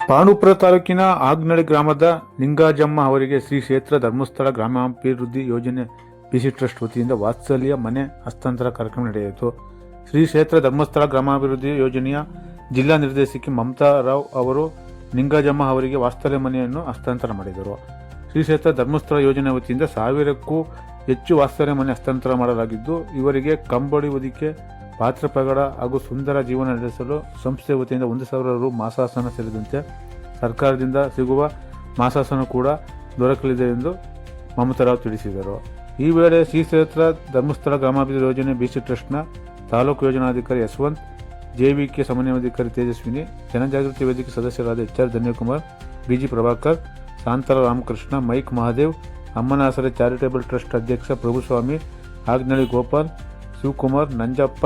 ಪಾಂಡುಪುರ ತಾಲೂಕಿನ ಆಗ್ನಳ್ಳಿ ಗ್ರಾಮದ ನಿಂಗಾಜಮ್ಮ ಅವರಿಗೆ ಶ್ರೀ ಕ್ಷೇತ್ರ ಧರ್ಮಸ್ಥಳ ಗ್ರಾಮಾಭಿವೃದ್ಧಿ ಯೋಜನೆ ಬಿಸಿ ಟ್ರಸ್ಟ್ ವತಿಯಿಂದ ವಾತ್ಸಲ್ಯ ಮನೆ ಹಸ್ತಾಂತರ ಕಾರ್ಯಕ್ರಮ ನಡೆಯಿತು. ಶ್ರೀ ಕ್ಷೇತ್ರ ಧರ್ಮಸ್ಥಳ ಗ್ರಾಮಾಭಿವೃದ್ಧಿ ಯೋಜನೆಯ ಜಿಲ್ಲಾ ನಿರ್ದೇಶಕಿ ಮಮತಾ ರಾವ್ ಅವರು ನಿಂಗಾಜಮ್ಮ ಅವರಿಗೆ ವಾತ್ಸಲ್ಯ ಮನೆಯನ್ನು ಹಸ್ತಾಂತರ ಮಾಡಿದರು. ಶ್ರೀ ಕ್ಷೇತ್ರ ಧರ್ಮಸ್ಥಳ ಯೋಜನೆ ವತಿಯಿಂದ 1000ಕ್ಕೂ ಹೆಚ್ಚು ವಾತ್ಸಲ್ಯ ಮನೆ ಹಸ್ತಾಂತರ ಮಾಡಲಾಗಿದ್ದು, ಇವರಿಗೆ ಕಂಬಳಿ ಹೊದಿಕೆ, ಪಾತ್ರ ಪಗಡ ಹಾಗೂ ಸುಂದರ ಜೀವನ ನಡೆಸಲು ಸಂಸ್ಥೆ ವತಿಯಿಂದ 1,000 ರು ಮಾಸಾಸನ ಸೇರಿದಂತೆ ಸರ್ಕಾರದಿಂದ ಸಿಗುವ ಮಾಸಾಸನ ಕೂಡ ದೊರಕಲಿದೆ ಎಂದು ಮಮತಾ ರಾವ್ ತಿಳಿಸಿದರು. ಈ ವೇಳೆ ಶ್ರೀ ಕ್ಷೇತ್ರ ಧರ್ಮಸ್ಥಳ ಗ್ರಾಮಾಭಿವೃದ್ಧಿ ಯೋಜನೆ ಬಿಸಿ ಟ್ರಸ್ಟ್ನ ತಾಲೂಕು ಯೋಜನಾಧಿಕಾರಿ ಯಶವಂತ್, ಜೆವಿಕೆ ಸಮನ್ವಯಾಧಿಕಾರಿ ತೇಜಸ್ವಿನಿ, ಜನಜಾಗೃತಿ ವೇದಿಕೆ ಸದಸ್ಯರಾದ HR ಧನ್ಯಕುಮಾರ್, BG ಪ್ರಭಾಕರ್, ಶಾಂತರ ರಾಮಕೃಷ್ಣ, ಮೈಕ್ ಮಹಾದೇವ್, ಅಮ್ಮನ ಆಸರೆ ಚಾರಿಟೇಬಲ್ ಟ್ರಸ್ಟ್ ಅಧ್ಯಕ್ಷ ಪ್ರಭುಸ್ವಾಮಿ, ಆಗ್ನಳ್ಳಿ ಗೋಪಾಲ್, ಶಿವಕುಮಾರ್, ನಂಜಪ್ಪ,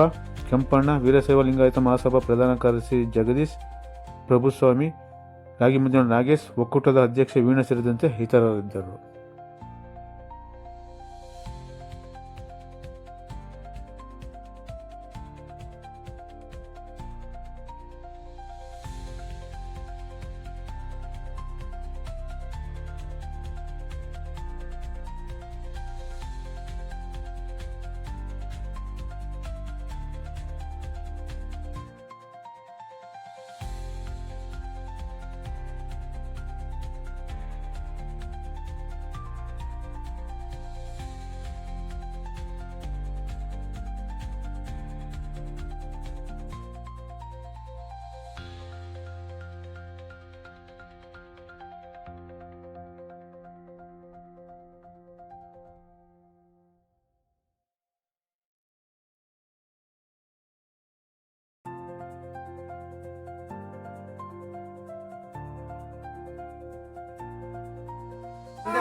ಕೆಂಪಣ್ಣ, ವೀರಶೈವ ಲಿಂಗಾಯತ ಮಹಾಸಭಾ ಪ್ರಧಾನ ಕಾರ್ಯದರ್ಶಿ ಜಗದೀಶ್, ಪ್ರಭುಸ್ವಾಮಿ, ರಾಗಿಮಂಜನ ನಾಗೇಶ್, ಒಕ್ಕೂಟದ ಅಧ್ಯಕ್ಷ ವೀಣಾ ಸೇರಿದಂತೆ ಇತರರಿದ್ದರು.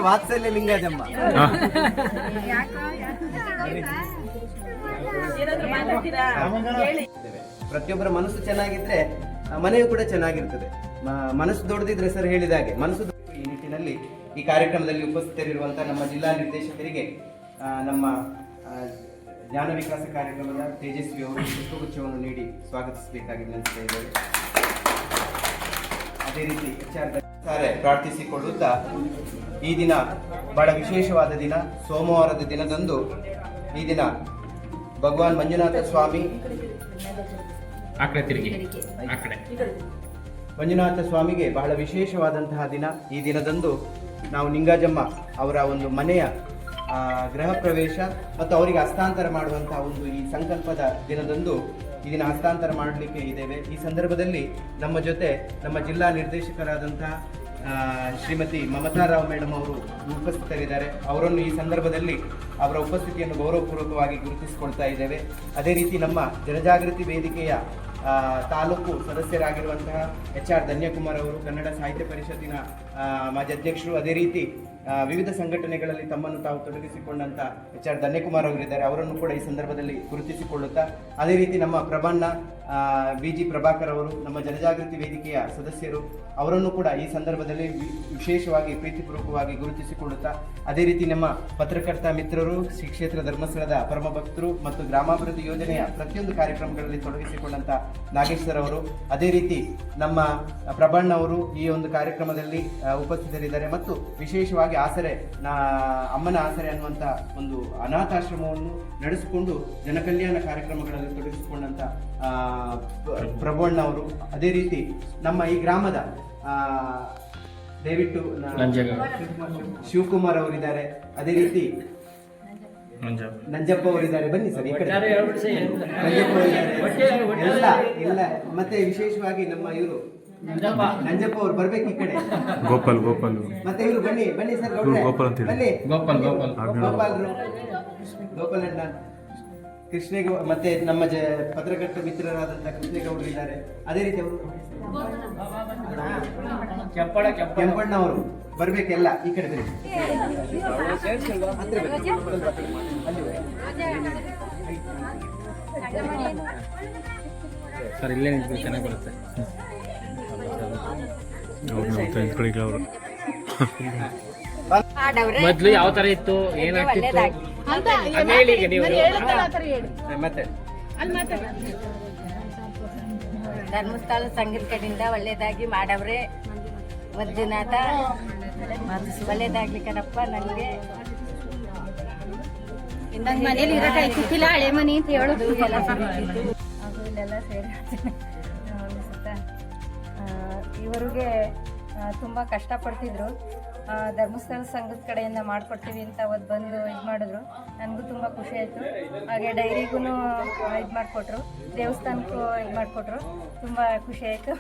ವಾತ್ಸಲ್ಯ ಲಿಂಗಾಜಮ್ಮ ಪ್ರತಿಯೊಬ್ಬರ ಮನಸ್ಸು ಚೆನ್ನಾಗಿದ್ರೆ ಮನೆಯು ಕೂಡ ಚೆನ್ನಾಗಿರ್ತದೆ. ಮನಸ್ಸು ದೊಡ್ಡದಿದ್ರೆ ಸರ್ ಹೇಳಿದಾಗೆ ಮನಸ್ಸು ಈ ನಿಟ್ಟಿನಲ್ಲಿ ಈ ಕಾರ್ಯಕ್ರಮದಲ್ಲಿ ಉಪಸ್ಥಿತರಿರುವಂತಹ ನಮ್ಮ ಜಿಲ್ಲಾ ನಿರ್ದೇಶಕರಿಗೆ ನಮ್ಮ ಜ್ಞಾನ ವಿಕಾಸ ಕಾರ್ಯಕ್ರಮದ ತೇಜಸ್ವಿ ಅವರು ಪುಷ್ಪಗುಚ್ಛವನ್ನು ನೀಡಿ ಸ್ವಾಗತಿಸಬೇಕಾಗಿ ನೆನೆಸ್ತಾ ಇದ್ದೇವೆ. ಅದೇ ರೀತಿ ಪ್ರಾರ್ಥಿಸಿಕೊಳ್ಳುತ್ತಾ ಈ ದಿನ ಬಹಳ ವಿಶೇಷವಾದ ದಿನ, ಸೋಮವಾರದ ದಿನದಂದು ಈ ದಿನ ಭಗವಾನ್ ಮಂಜುನಾಥ ಸ್ವಾಮಿ ಮಂಜುನಾಥ ಸ್ವಾಮಿಗೆ ಬಹಳ ವಿಶೇಷವಾದಂತಹ ದಿನ. ಈ ದಿನದಂದು ನಾವು ನಿಂಗಾಜಮ್ಮ ಅವರ ಒಂದು ಮನೆಯ ಗೃಹ ಪ್ರವೇಶ ಮತ್ತು ಅವರಿಗೆ ಹಸ್ತಾಂತರ ಮಾಡುವಂತಹ ಒಂದು ಈ ಸಂಕಲ್ಪದ ದಿನದಂದು ಈ ದಿನ ಹಸ್ತಾಂತರ ಮಾಡಲಿಕ್ಕೆ ಇದ್ದೇವೆ. ಈ ಸಂದರ್ಭದಲ್ಲಿ ನಮ್ಮ ಜೊತೆ ನಮ್ಮ ಜಿಲ್ಲಾ ನಿರ್ದೇಶಕರಾದಂತಹ ಶ್ರೀಮತಿ ಮಮತಾ ರಾವ್ ಮೇಡಮ್ ಅವರು ಉಪಸ್ಥಿತರಿದ್ದಾರೆ. ಅವರನ್ನು ಈ ಸಂದರ್ಭದಲ್ಲಿ ಅವರ ಉಪಸ್ಥಿತಿಯನ್ನು ಗೌರವಪೂರ್ವಕವಾಗಿ ಗುರುತಿಸಿಕೊಳ್ತಾ ಇದ್ದೇವೆ. ಅದೇ ರೀತಿ ನಮ್ಮ ಜನಜಾಗೃತಿ ವೇದಿಕೆಯ ತಾಲೂಕು ಸದಸ್ಯರಾಗಿರುವಂತಹ HR ಧನ್ಯಕುಮಾರ್ ಅವರು, ಕನ್ನಡ ಸಾಹಿತ್ಯ ಪರಿಷತ್ತಿನ ಮಾಜಿ ಅಧ್ಯಕ್ಷರು, ಅದೇ ರೀತಿ ವಿವಿಧ ಸಂಘಟನೆಗಳಲ್ಲಿ ತಮ್ಮನ್ನು ತಾವು ತೊಡಗಿಸಿಕೊಂಡಂತ HR ಧನ್ಯಕುಮಾರ್ ಅವರಿದ್ದಾರೆ. ಅವರನ್ನು ಕೂಡ ಈ ಸಂದರ್ಭದಲ್ಲಿ ಗುರುತಿಸಿಕೊಳ್ಳುತ್ತಾ, ಅದೇ ರೀತಿ ನಮ್ಮ ಪ್ರಬಣ್ಣ BG ಪ್ರಭಾಕರ್ ಅವರು, ನಮ್ಮ ಜನಜಾಗೃತಿ ವೇದಿಕೆಯ ಸದಸ್ಯರು, ಅವರನ್ನು ಕೂಡ ಈ ಸಂದರ್ಭದಲ್ಲಿ ವಿಶೇಷವಾಗಿ ಪ್ರೀತಿಪೂರ್ವಕವಾಗಿ ಗುರುತಿಸಿಕೊಳ್ಳುತ್ತಾ, ಅದೇ ರೀತಿ ನಮ್ಮ ಪತ್ರಕರ್ತ ಮಿತ್ರರು, ಶ್ರೀ ಕ್ಷೇತ್ರ ಧರ್ಮಸ್ಥಳದ ಪರಮ ಭಕ್ತರು ಮತ್ತು ಗ್ರಾಮಾಭಿವೃದ್ಧಿ ಯೋಜನೆಯ ಪ್ರತಿಯೊಂದು ಕಾರ್ಯಕ್ರಮಗಳಲ್ಲಿ ತೊಡಗಿಸಿಕೊಂಡಂತ ನಾಗೇಶ್ ಸರ್ ಅವರು, ಅದೇ ರೀತಿ ನಮ್ಮ ಪ್ರಬಣ್ಣ ಅವರು ಈ ಒಂದು ಕಾರ್ಯಕ್ರಮದಲ್ಲಿ ಉಪಸ್ಥಿತರಿದ್ದಾರೆ. ಮತ್ತು ವಿಶೇಷವಾಗಿ ಆಸರೆ ಅಮ್ಮನ ಆಸರೆ ಅನ್ನುವಂಥ ಒಂದು ಅನಾಥಾಶ್ರಮವನ್ನು ನಡೆಸಿಕೊಂಡು ಜನಕಲ್ಯಾಣ ಕಾರ್ಯಕ್ರಮಗಳಲ್ಲಿ ತೊಡಗಿಸಿಕೊಂಡಂತ ಪ್ರಭುವಣ್ಣ ಅವರು, ಅದೇ ರೀತಿ ನಮ್ಮ ಈ ಗ್ರಾಮದ ದಯವಿಟ್ಟು ಶಿವಕುಮಾರ್ ಅವರಿದ್ದಾರೆ, ಅದೇ ರೀತಿ ನಂಜಪ್ಪ ಅವರಿದ್ದಾರೆ. ಬನ್ನಿ ಸರ್ ಈ ಕಡೆ. ನಂಜಪ್ಪ ಅವರಿದ್ದಾರೆ ಇಲ್ಲ ಮತ್ತೆ ವಿಶೇಷವಾಗಿ ನಮ್ಮ ಇವರು ನಂಜಪ್ಪ ಅವರು ಬರ್ಬೇಕು ಈ ಕಡೆ. ಗೋಪಾಲ್ ಮತ್ತೆ ಇವರು ಬನ್ನಿ ಸರ್ ಬನ್ನಿ. ಗೋಪಾಲ್ ಅಣ್ಣ, ಕೃಷ್ಣೇಗೌಡ, ಮತ್ತೆ ನಮ್ಮ ಪತ್ರಕರ್ತ ಮಿತ್ರರಾದಂತಹ ಕೃಷ್ಣೇಗೌಡರು ಇದ್ದಾರೆ. ಅದೇ ರೀತಿ ಅವರು ಕೆಂಪಣ್ಣ ಅವರು ಬರ್ಬೇಕೆಲ್ಲ ಈ ಕಡೆ ಬನ್ನಿ. ಸರ್ ಇಲ್ಲೇ ನಿಂತು ಚೆನ್ನಾಗಿ ಬರುತ್ತೆ. ಮೊದ್ಲು ಯಾವ ತರ ಇತ್ತು, ಏನಾಗ್ತಿತ್ತು ಮತ್ತೆ ಧರ್ಮಸ್ಥಳ ಸಂಘದ ಕಡೆಯಿಂದ ಒಳ್ಳೇದಾಗಿ ಮಾಡವ್ರೆ. ಮಂಜುನಾಥ ಒಳ್ಳೇದಾಗ್ಲಿ ಕಣಪ್ಪ ನನಗೆ. ನಂಗೆ ಮನೇಲಿ ಇರಕ್ಕೆ ಆಯ್ತಿಲ್ಲ, ಹಳೆ ಮನೆ ಅಂತ ಹೇಳೋದು ಎಲ್ಲ ಸಿಗುತ್ತಿತ್ತು. ಹಾಗೂ ಇಲ್ಲೆಲ್ಲ ಸೇರಿ ಅನಿಸುತ್ತೆ. ಇವರಿಗೆ ತುಂಬ ಕಷ್ಟಪಡ್ತಿದ್ರು. ಧರ್ಮಸ್ಥಳ ಸಂಘದ ಕಡೆಯಿಂದ ಮಾಡಿಕೊಡ್ತೀವಿ ಅಂತ ಅವತ್ತು ಬಂದು ಇದು ಮಾಡಿದ್ರು. ನನಗೂ ತುಂಬ ಖುಷಿ ಆಯಿತು. ಹಾಗೆ ಡೈರಿಗೂ ಇದು ಮಾಡಿಕೊಟ್ರು, ದೇವಸ್ಥಾನಕ್ಕೂ ಇದು ಮಾಡಿಕೊಟ್ರು. ತುಂಬ ಖುಷಿ ಆಯಿತು.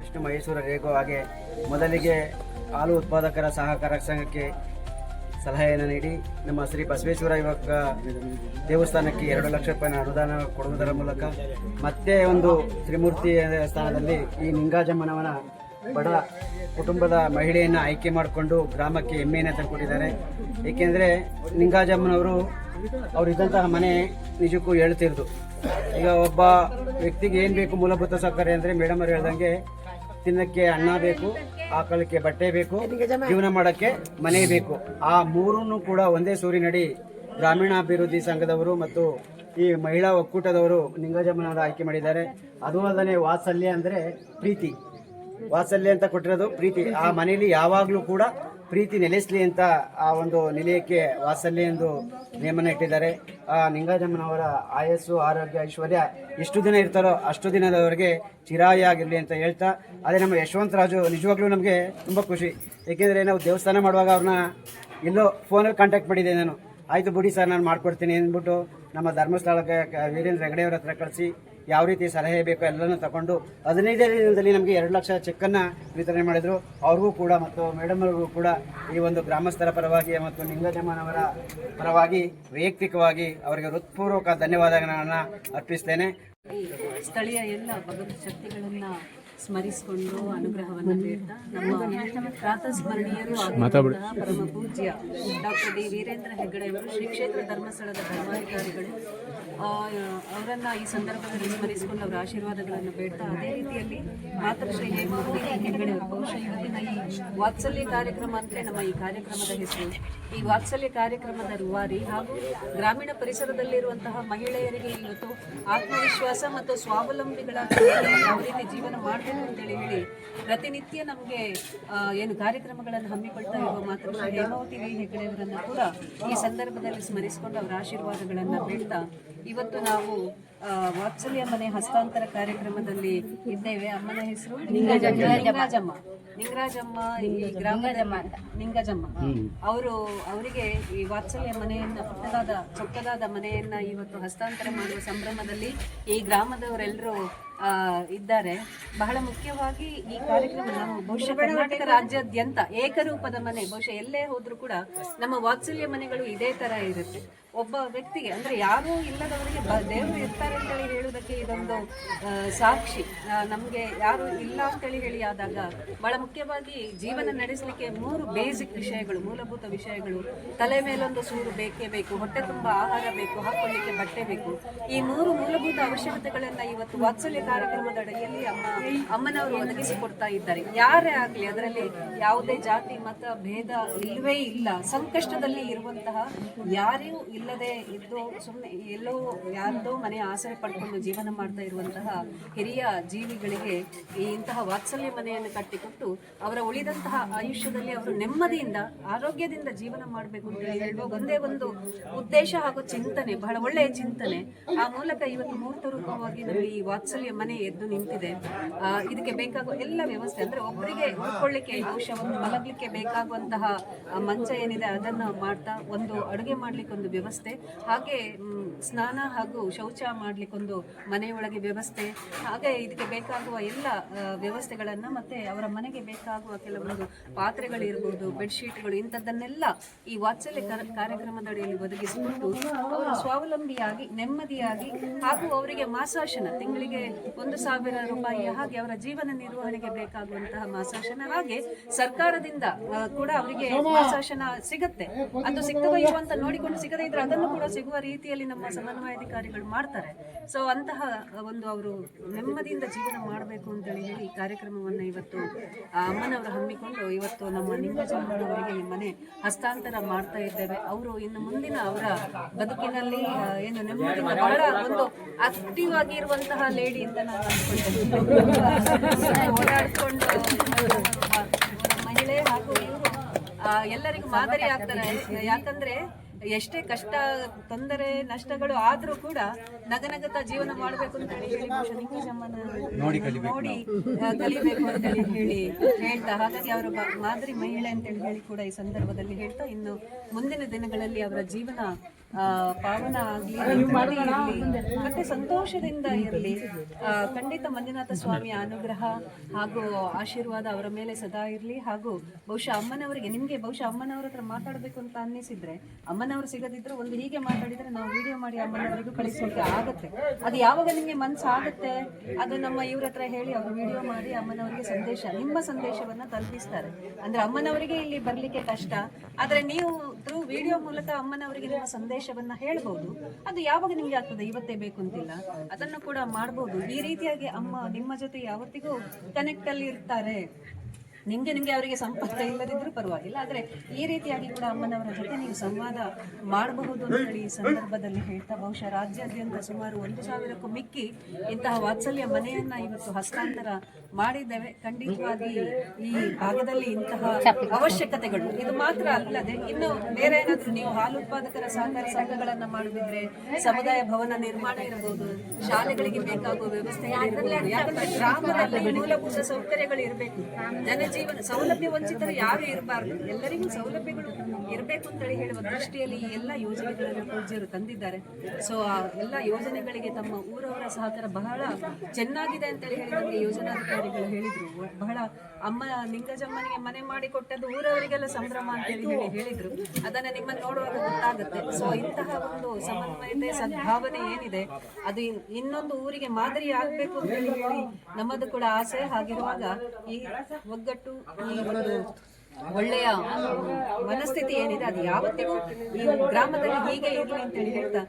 ವಿಷ್ಣು ಮಹೇಶ್ವರ ರೇಗೋ ಹಾಗೆ ಮೊದಲಿಗೆ ಹಾಲು ಉತ್ಪಾದಕರ ಸಹಕಾರ ಸಂಘಕ್ಕೆ ಸಲಹೆಯನ್ನು ನೀಡಿ ನಮ್ಮ ಶ್ರೀ ಬಸವೇಶ್ವರ ಯುವಕ ದೇವಸ್ಥಾನಕ್ಕೆ 2 ಲಕ್ಷ ರೂಪಾಯಿನ ಅನುದಾನ ಕೊಡುವುದರ ಮೂಲಕ ಮತ್ತೆ ಒಂದು ತ್ರಿಮೂರ್ತಿ ಸ್ಥಾನದಲ್ಲಿ ಈ ನಿಂಗಾಜಮ್ಮನವನ ಬಡ ಕುಟುಂಬದ ಮಹಿಳೆಯನ್ನು ಆಯ್ಕೆ ಮಾಡಿಕೊಂಡು ಗ್ರಾಮಕ್ಕೆ ಹೆಮ್ಮೆಯನ್ನು ತಂದುಕೊಟ್ಟಿದ್ದಾರೆ. ಏಕೆಂದರೆ ನಿಂಗಾಜಮ್ಮನವರು ಅವರಿದ್ದಂತಹ ಮನೆ ನಿಜಕ್ಕೂ ಹೇಳ್ತಿರೋದು. ಈಗ ಒಬ್ಬ ವ್ಯಕ್ತಿಗೆ ಏನು ಬೇಕು ಮೂಲಭೂತ ಸೌಕರ್ಯ ಅಂದರೆ ಮೇಡಮ್ ಅವರು ಹೇಳ್ದಂಗೆ ತಿನ್ನಕ್ಕೆ ಅನ್ನ ಬೇಕು, ಹಾಕೊಳ್ಳಕ್ಕೆ ಬಟ್ಟೆ ಬೇಕು, ಜೀವನ ಮಾಡೋಕ್ಕೆ ಮನೆ ಬೇಕು. ಆ ಮೂರನ್ನು ಕೂಡ ಒಂದೇ ಸೂರಿನಡಿ ಗ್ರಾಮೀಣಾಭಿವೃದ್ಧಿ ಸಂಘದವರು ಮತ್ತು ಈ ಮಹಿಳಾ ಒಕ್ಕೂಟದವರು ನಿಂಗಜಮ್ಮನವರ ಆಯ್ಕೆ ಮಾಡಿದ್ದಾರೆ. ಅದು ಅಲ್ಲದೆ ವಾತ್ಸಲ್ಯ ಅಂದರೆ ಪ್ರೀತಿ, ವಾತ್ಸಲ್ಯ ಅಂತ ಕೊಟ್ಟಿರೋದು ಪ್ರೀತಿ. ಆ ಮನೆಯಲ್ಲಿ ಯಾವಾಗಲೂ ಕೂಡ ಪ್ರೀತಿ ನೆಲೆಸಲಿ ಅಂತ ಆ ಒಂದು ನಿಲಯಕ್ಕೆ ವಾತ್ಸಲ್ಯ ಎಂದು ನೇಮನ ಇಟ್ಟಿದ್ದಾರೆ. ಆ ನಿಂಗಾಜಮ್ಮನವರ ಆಯಸ್ಸು, ಆರೋಗ್ಯ, ಐಶ್ವರ್ಯ ಎಷ್ಟು ದಿನ ಇರ್ತಾರೋ ಅಷ್ಟು ದಿನದವರೆಗೆ ಚಿರಾಯಾಗಿರಲಿ ಅಂತ ಹೇಳ್ತಾ, ಅದೇ ನಮ್ಮ ಯಶವಂತರಾಜು ನಿಜವಾಗ್ಲೂ ನಮಗೆ ತುಂಬ ಖುಷಿ. ಏಕೆಂದರೆ ನಾವು ದೇವಸ್ಥಾನ ಮಾಡುವಾಗ ಅವ್ರನ್ನ ಎಲ್ಲೋ ಫೋನಲ್ಲಿ ಕಾಂಟ್ಯಾಕ್ಟ್ ಮಾಡಿದ್ದೆ ನಾನು. ಆಯಿತು ಬಿಡಿ ಸರ್ ನಾನು ಮಾಡ್ಕೊಡ್ತೀನಿ ಅಂದ್ಬಿಟ್ಟು ನಮ್ಮ ಧರ್ಮಸ್ಥಳಕ್ಕೆ ವೀರೇಂದ್ರ ಹೆಗಡೆಯವ್ರ ಹತ್ರ ಕಳಿಸಿ ಯಾವ ರೀತಿ ಸಲಹೆ ಬೇಕೋ ಎಲ್ಲನೂ ತಗೊಂಡು 15 ದಿನದಲ್ಲಿ ನಮಗೆ 2 ಲಕ್ಷ ಚೆಕ್ಕನ್ನು ವಿತರಣೆ ಮಾಡಿದರು. ಅವ್ರಿಗೂ ಕೂಡ ಮತ್ತು ಮೇಡಮ್ ಅವ್ರಿಗೂ ಕೂಡ ಈ ಒಂದು ಗ್ರಾಮಸ್ಥರ ಪರವಾಗಿ ಮತ್ತು ನಿಂಗಜಮ್ಮನವರ ಪರವಾಗಿ ವೈಯಕ್ತಿಕವಾಗಿ ಅವರಿಗೆ ಹೃತ್ಪೂರ್ವಕ ಧನ್ಯವಾದಗಳನ್ನು ಅರ್ಪಿಸ್ತೇನೆ. ಸ್ಥಳೀಯ ಎಲ್ಲ ಭಗವತ್ ಶಕ್ತಿಗಳನ್ನ ಸ್ಮರಿಸಿಕೊಂಡು ಅನುಗ್ರಹವನ್ನು ಬೇಡ್ತಾ ನಮ್ಮ ಪ್ರಾತಸ್ಮರಣೀಯರು ಆಗಿರುವಂತಹ ಪರಮ ಪೂಜ್ಯ ಡಾಕ್ಟರ್ ಡಿ ವೀರೇಂದ್ರ ಹೆಗ್ಗಡೆಯವರು ಶ್ರೀ ಕ್ಷೇತ್ರ ಧರ್ಮಸ್ಥಳದ ಧರ್ಮಾಧಿಕಾರಿಗಳು ಅವರನ್ನ ಈ ಸಂದರ್ಭದಲ್ಲಿ ಸ್ಮರಿಸಿಕೊಂಡು ಅವರ ಆಶೀರ್ವಾದಗಳನ್ನು ಬೇಡ್ತಾ, ಅದೇ ರೀತಿಯಲ್ಲಿ ಮಾತೃಶ್ರೀ ಹೇಮಾವತಿ ಹೆಗ್ಗಡೆ ಅವರು ಬಹುಶಃ ಇವತ್ತಿನ ಈ ವಾತ್ಸಲ್ಯ ಕಾರ್ಯಕ್ರಮ ಅಂದರೆ ನಮ್ಮ ಈ ಕಾರ್ಯಕ್ರಮದ ಹೆಸರು. ಈ ವಾತ್ಸಲ್ಯ ಕಾರ್ಯಕ್ರಮದ ರೂವಾರಿ ಹಾಗೂ ಗ್ರಾಮೀಣ ಪರಿಸರದಲ್ಲಿರುವಂತಹ ಮಹಿಳೆಯರಿಗೆ ಇವತ್ತು ಆತ್ಮವಿಶ್ವಾಸ ಮತ್ತು ಸ್ವಾವಲಂಬಿಗಳಾಗಿ ಯಾವ ರೀತಿ ಜೀವನ ಮಾಡಬೇಕು ಅಂತೇಳಿ ಹೇಳಿ ಪ್ರತಿನಿತ್ಯ ನಮಗೆ ಏನು ಕಾರ್ಯಕ್ರಮಗಳನ್ನು ಹಮ್ಮಿಕೊಳ್ತಾ ಇರುವ ಮಾತೃಶ್ರೀ ಹೇಮಾವತಿ ಹೆಗ್ಗಡೆಯವರನ್ನು ಕೂಡ ಈ ಸಂದರ್ಭದಲ್ಲಿ ಸ್ಮರಿಸಿಕೊಂಡು ಅವರ ಆಶೀರ್ವಾದಗಳನ್ನು ಬೇಡ್ತಾ ಇವತ್ತು ನಾವು ವಾತ್ಸಲ್ಯ ಮನೆ ಹಸ್ತಾಂತರ ಕಾರ್ಯಕ್ರಮದಲ್ಲಿ ಇದ್ದೇವೆ. ಅಮ್ಮನ ಹೆಸರು ನಿಂಗರಾಜಮ್ಮ. ಈ ಗ್ರಾಮದ ನಿಂಗಜಮ್ಮ ಅವರಿಗೆ ಈ ವಾತ್ಸಲ್ಯ ಮನೆಯನ್ನ ಪುಟ್ಟದಾದ ಚೊಕ್ಕದಾದ ಮನೆಯನ್ನ ಇವತ್ತು ಹಸ್ತಾಂತರ ಮಾಡುವ ಸಂಭ್ರಮದಲ್ಲಿ ಈ ಗ್ರಾಮದವರೆಲ್ಲರೂ ಇದ್ದಾರೆ. ಬಹಳ ಮುಖ್ಯವಾಗಿ ಈ ಕಾರ್ಯಕ್ರಮ ನಾವು ಬಹುಶಃ ಕರ್ನಾಟಕ ರಾಜ್ಯಾದ್ಯಂತ ಏಕರೂಪದ ಮನೆ, ಬಹುಶಃ ಎಲ್ಲೇ ಹೋದ್ರೂ ಕೂಡ ನಮ್ಮ ವಾತ್ಸಲ್ಯ ಮನೆಗಳು ಇದೇ ತರ ಇರುತ್ತೆ. ಒಬ್ಬ ವ್ಯಕ್ತಿಗೆ ಅಂದ್ರೆ ಯಾರೂ ಇಲ್ಲದವರಿಗೆ ದೇವರು ಇರ್ತಾರೆ ಅಂತೇಳಿ ಹೇಳುವುದಕ್ಕೆ ಇದೊಂದು ಸಾಕ್ಷಿ. ನಮಗೆ ಯಾರು ಇಲ್ಲ ಅಂತೇಳಿ ಹೇಳಿ ಆದಾಗ ಬಹಳ ಮುಖ್ಯವಾಗಿ ಜೀವನ ನಡೆಸಲಿಕ್ಕೆ 3 ಬೇಸಿಕ್ ವಿಷಯಗಳು, ಮೂಲಭೂತ ವಿಷಯಗಳು. ತಲೆ ಮೇಲೊಂದು ಸೂರು ಬೇಕೇ ಬೇಕು, ಹೊಟ್ಟೆ ತುಂಬ ಆಹಾರ ಬೇಕು, ಹಾಕೊಳ್ಳಿಕ್ಕೆ ಬಟ್ಟೆ ಬೇಕು. ಈ 3 ಮೂಲಭೂತ ಅವಶ್ಯಕತೆಗಳನ್ನ ಇವತ್ತು ವಾತ್ಸಲ್ಯ ಕಾರ್ಯಕ್ರಮದ ಅಡಿಯಲ್ಲಿ ಅಮ್ಮನವರು ಒದಗಿಸಿಕೊಡ್ತಾ ಇದ್ದಾರೆ. ಯಾರೇ ಆಗಲಿ ಅದರಲ್ಲಿ ಯಾವುದೇ ಜಾತಿ ಮತ ಭೇದ ಇಲ್ಲವೇ ಇಲ್ಲ. ಸಂಕಷ್ಟದಲ್ಲಿ ಇರುವಂತಹ ಯಾರೂ ಇಲ್ಲದೆ ಇದ್ದು ಸುಮ್ಮನೆ ಎಲ್ಲೋ ಯಾರ್ದೋ ಮನೆ ಆಸರೆ ಪಡ್ಕೊಂಡು ಜೀವನ ಮಾಡ್ತಾ ಇರುವಂತಹ ಹಿರಿಯ ಜೀವಿಗಳಿಗೆ ಇಂತಹ ವಾತ್ಸಲ್ಯ ಮನೆಯನ್ನು ಕಟ್ಟಿಕೊಟ್ಟು ಅವರ ಉಳಿದಂತಹ ಆಯುಷ್ಯದಲ್ಲಿ ಅವರು ನೆಮ್ಮದಿಯಿಂದ ಆರೋಗ್ಯದಿಂದ ಜೀವನ ಮಾಡಬೇಕು ಅಂತ ಹೇಳುವ ಒಂದೇ ಒಂದು ಉದ್ದೇಶ ಹಾಗೂ ಚಿಂತನೆ, ಬಹಳ ಒಳ್ಳೆಯ ಚಿಂತನೆ. ಆ ಮೂಲಕ ಇವತ್ತು ಮೂರ್ತ ರೂಪವಾಗಿ ನಮಗೆ ಈ ವಾತ್ಸಲ್ಯ ಮನೆ ಎದ್ದು ನಿಂತಿದೆ. ಇದಕ್ಕೆ ಬೇಕಾಗುವ ಎಲ್ಲ ವ್ಯವಸ್ಥೆ ಅಂದ್ರೆ ಒಬ್ಬರಿಗೆ ಉಳ್ಕೊಳ್ಳಿಕ್ಕೆ ಬಹುಶಃ ಒಂದು ಮಲಗಲಿಕ್ಕೆ ಬೇಕಾಗುವಂತಹ ಮಂಚ ಏನಿದೆ ಅದನ್ನ ಮಾಡ್ತಾ, ಒಂದು ಅಡುಗೆ ಮಾಡ್ಲಿಕ್ಕೆ ಒಂದು ವ್ಯವಸ್ಥೆ, ಹಾಗೆ ಸ್ನಾನ ಹಾಗೂ ಶೌಚ ಮಾಡ್ಲಿಕ್ಕೊಂದು ಮನೆಯೊಳಗೆ ವ್ಯವಸ್ಥೆ, ಹಾಗೆ ಇದಕ್ಕೆ ಬೇಕಾಗುವ ಎಲ್ಲ ವ್ಯವಸ್ಥೆಗಳನ್ನ ಮತ್ತೆ ಅವರ ಮನೆಗೆ ಬೇಕಾಗುವ ಕೆಲವೊಂದು ಪಾತ್ರೆಗಳಿರ್ಬೋದು, ಬೆಡ್ಶೀಟ್ಗಳು, ಇಂಥದ್ದನ್ನೆಲ್ಲ ಈ ವಾತ್ಸಲ್ಯ ಕಾರ್ಯಕ್ರಮದ ಅಡಿಯಲ್ಲಿ ಒದಗಿಸಿಕೊಂಡು ಅವರು ಸ್ವಾವಲಂಬಿಯಾಗಿ ನೆಮ್ಮದಿಯಾಗಿ ಹಾಗೂ ಅವರಿಗೆ ಮಾಸಾಶನ ತಿಂಗಳಿಗೆ 1,000 ರೂಪಾಯಿ, ಹಾಗೆ ಅವರ ಜೀವನ ನಿರ್ವಹಣೆಗೆ ಬೇಕಾಗುವಂತಹ ಮಾಸಾಶನ, ಹಾಗೆ ಸರ್ಕಾರದಿಂದ ಕೂಡ ಅವರಿಗೆ ಮಾಸಾಶನ ಸಿಗುತ್ತೆ. ಅದು ಸಿಗ್ತದೋ ಇಲ್ವೋ ಅಂತ ನೋಡಿಕೊಂಡು ಸಿಗದೇ ಇದ್ರೆ ಅದನ್ನು ಕೂಡ ಸಿಗುವ ರೀತಿಯಲ್ಲಿ ನಮ್ಮ ಸಮನ್ವಯಾಧಿಕಾರಿಗಳು ಮಾಡ್ತಾರೆ. ಸೊ ಅಂತಹ ಒಂದು ಅವರು ನೆಮ್ಮದಿಯಿಂದ ಜೀವನ ಮಾಡಬೇಕು ಅಂತೇಳಿ ಹೇಳಿ ಈ ಕಾರ್ಯಕ್ರಮವನ್ನು ಇವತ್ತು ಅಮ್ಮನವರು ಹಮ್ಮಿಕೊಂಡು ಇವತ್ತು ನಮ್ಮ ನಿಂಗಜಮ್ಮನವರಿಗೆ ಈ ಮನೆ ಹಸ್ತಾಂತರ ಮಾಡ್ತಾ ಇದ್ದೇವೆ. ಅವರು ಇನ್ನು ಮುಂದಿನ ಅವರ ಬದುಕಿನಲ್ಲಿ ಏನು ನೆಮ್ಮದಿಯಿಂದ ಬಹಳ ಒಂದು ಆಕ್ಟಿವ್ ಆಗಿರುವಂತಹ ಲೇಡಿ ಅಂತ ನಾನು ಅಂದ್ಕೊಳ್ತೇನೆ. ಓಡಾಡ್ಕೊಂಡು ಎಲ್ಲರಿಗೂ ಮಾದರಿ ಆಗ್ತಾರೆ. ಯಾಕಂದ್ರೆ ಎಷ್ಟೇ ಕಷ್ಟ, ತೊಂದರೆ, ನಷ್ಟಗಳು ಆದ್ರೂ ಕೂಡ ನಗನಗತ ಜೀವನ ಮಾಡಬೇಕು ಅಂತ ಹೇಳಿ ಬಹುಶಃ ನಿಂಗಜಮ್ಮನ ನೋಡಿ ಕಲಿಬೇಕು ಅಂತ ಹೇಳಿ ಹೇಳ್ತಾ, ಹಾಗಾಗಿ ಅವರ ಮಾದರಿ ಮಹಿಳೆ ಅಂತ ಹೇಳಿ ಕೂಡ ಈ ಸಂದರ್ಭದಲ್ಲಿ ಹೇಳ್ತಾ, ಇನ್ನು ಮುಂದಿನ ದಿನಗಳಲ್ಲಿ ಅವರ ಜೀವನ ಪಾವನ ಆಗ್ಲಿ, ನೆಮ್ಮದಿ ಇರ್ಲಿ, ಮತ್ತೆ ಸಂತೋಷದಿಂದ ಇರಲಿ. ಖಂಡಿತ ಮಂಜುನಾಥ ಸ್ವಾಮಿಯ ಅನುಗ್ರಹ ಹಾಗೂ ಆಶೀರ್ವಾದ ಅವರ ಮೇಲೆ ಸದಾ ಇರಲಿ. ಹಾಗೂ ಬಹುಶಃ ಅಮ್ಮನವರಿಗೆ, ನಿಮ್ಗೆ ಬಹುಶಃ ಅಮ್ಮನವ್ರ ಹತ್ರ ಮಾತಾಡ್ಬೇಕು ಅಂತ ಅನ್ನಿಸಿದ್ರೆ, ಅಮ್ಮನವರು ಸಿಗದಿದ್ರು ಒಂದು ಹೀಗೆ ಮಾತಾಡಿದ್ರೆ ನಾವು ವಿಡಿಯೋ ಮಾಡಿ ಅಮ್ಮನವರಿಗೂ ಕಳಿಸೋಕೆ ಆಗುತ್ತೆ. ಅದು ಯಾವಾಗ ನಿಮ್ಗೆ ಮನ್ಸಾಗುತ್ತೆ ಅದು ನಮ್ಮ ಇವ್ರ ಹತ್ರ ಹೇಳಿ ಅವರು ವಿಡಿಯೋ ಮಾಡಿ ಅಮ್ಮನವರಿಗೆ ಸಂದೇಶ, ನಿಮ್ಮ ಸಂದೇಶವನ್ನ ತಲುಪಿಸ್ತಾರೆ. ಅಂದ್ರೆ ಅಮ್ಮನವರಿಗೆ ಇಲ್ಲಿ ಬರ್ಲಿಕ್ಕೆ ಕಷ್ಟ, ಆದ್ರೆ ನೀವು ಥ್ರೂ ವಿಡಿಯೋ ಮೂಲಕ ಅಮ್ಮನವರಿಗೆ ನಿಮ್ಮ ಸಂದೇಶವನ್ನ ಹೇಳ್ಬಹುದು. ಅದು ಯಾವಾಗ ನಿಮ್ಗೆ ಆಗ್ತದೆ, ಇವತ್ತೇ ಬೇಕು ಅಂತಿಲ್ಲ, ಅದನ್ನು ಕೂಡ ಮಾಡ್ಬೋದು. ಈ ರೀತಿಯಾಗಿ ಅಮ್ಮ ನಿಮ್ಮ ಜೊತೆ ಯಾವತ್ತಿಗೂ ಕನೆಕ್ಟ್ ಅಲ್ಲಿ ಇರ್ತಾರೆ. ನಿಮ್ಗೆ ಅವರಿಗೆ ಸಂಪರ್ಕ ಇಲ್ಲದಿದ್ರೂ ಪರವಾಗಿಲ್ಲ, ಆದ್ರೆ ಈ ರೀತಿಯಾಗಿ ಕೂಡ ಅಮ್ಮನವರ ಜೊತೆ ನೀವು ಸಂವಾದ ಮಾಡಬಹುದು ಅಂತ ಹೇಳಿ ಈ ಸಂದರ್ಭದಲ್ಲಿ ಹೇಳ್ತಾ, ಬಹುಶಃ ರಾಜ್ಯಾದ್ಯಂತ ಸುಮಾರು 1,000ಕ್ಕೂ ಮಿಕ್ಕಿ ಇಂತಹ ವಾತ್ಸಲ್ಯ ಮನೆಯನ್ನ ಇವತ್ತು ಹಸ್ತಾಂತರ ಮಾಡಿದ್ದೇವೆ. ಖಂಡಿತವಾಗಿ ಈ ಭಾಗದಲ್ಲಿ ಇಂತಹ ಅವಶ್ಯಕತೆಗಳು ಇದು ಮಾತ್ರ ಅಲ್ಲದೆ ಇನ್ನು ಬೇರೆ ಏನಾದ್ರೂ ನೀವು ಹಾಲು ಉತ್ಪಾದಕರ ಸಹಕಾರಿ ಸಂಘಗಳನ್ನ ಮಾಡಿದ್ರೆ, ಸಮುದಾಯ ಭವನ ನಿರ್ಮಾಣ ಇರಬಹುದು, ಶಾಲೆಗಳಿಗೆ ಬೇಕಾಗುವ ವ್ಯವಸ್ಥೆ ಇರಬಹುದು. ಯಾಕಂದ್ರೆ ಗ್ರಾಮದಲ್ಲಿ ಮೂಲಭೂತ ಸೌಕರ್ಯಗಳು ಇರಬೇಕು. ಜನಜೀವನ ಸೌಲಭ್ಯ ವಂಚಿತರು ಯಾರು ಇರಬಾರ್ದು, ಎಲ್ಲರಿಗೂ ಸೌಲಭ್ಯಗಳು ಇರಬೇಕು ಅಂತ ಹೇಳುವ ದೃಷ್ಟಿಯಲ್ಲಿ ಈ ಎಲ್ಲ ಯೋಜನೆಗಳನ್ನು ಪೂಜ್ಯರು ತಂದಿದ್ದಾರೆ. ಸೊ ಆ ಎಲ್ಲ ಯೋಜನೆಗಳಿಗೆ ತಮ್ಮ ಊರವರ ಸಹಕಾರ ಬಹಳ ಚೆನ್ನಾಗಿದೆ ಅಂತ ಹೇಳಿ ನಮಗೆ ಯೋಜನಾಧಿಕಾರಿಗಳು ಹೇಳಿದ್ರು. ಬಹಳ ಅಮ್ಮ ನಿಂಗಜಮ್ಮನಿಗೆ ಮನೆ ಮಾಡಿ ಕೊಟ್ಟದ್ದು ಊರವರಿಗೆಲ್ಲ ಸಂಭ್ರಮ ಅಂತ ಹೇಳಿ ಹೇಳಿದ್ರು. ಅದನ್ನ ನಿಮ್ಮನ್ನು ನೋಡುವಾಗ ಗೊತ್ತಾಗುತ್ತೆ. ಸೊ ಇಂತಹ ಒಂದು ಸಮನ್ವಯತೆ, ಸದ್ಭಾವನೆ ಏನಿದೆ ಅದು ಇನ್ನೊಂದು ಊರಿಗೆ ಮಾದರಿ ಆಗ್ಬೇಕು ಅಂತ ಹೇಳಿ ನಮ್ಮದು ಕೂಡ ಆಸೆ. ಹಾಗಿರುವಾಗ ಈ ಒಗ್ಗಟ್ಟು, ಈ ಒಂದು ಒಳ್ಳೆಯ ಮನಸ್ಥಿತಿ ಏನಿದೆ ಅದು ಯಾವತ್ತಿಗೂ ಈ ಗ್ರಾಮದಲ್ಲಿ ಹೀಗೆ ಇರಲಿ ಅಂತ ಹೇಳಿ ಹೇಳ್ತಾ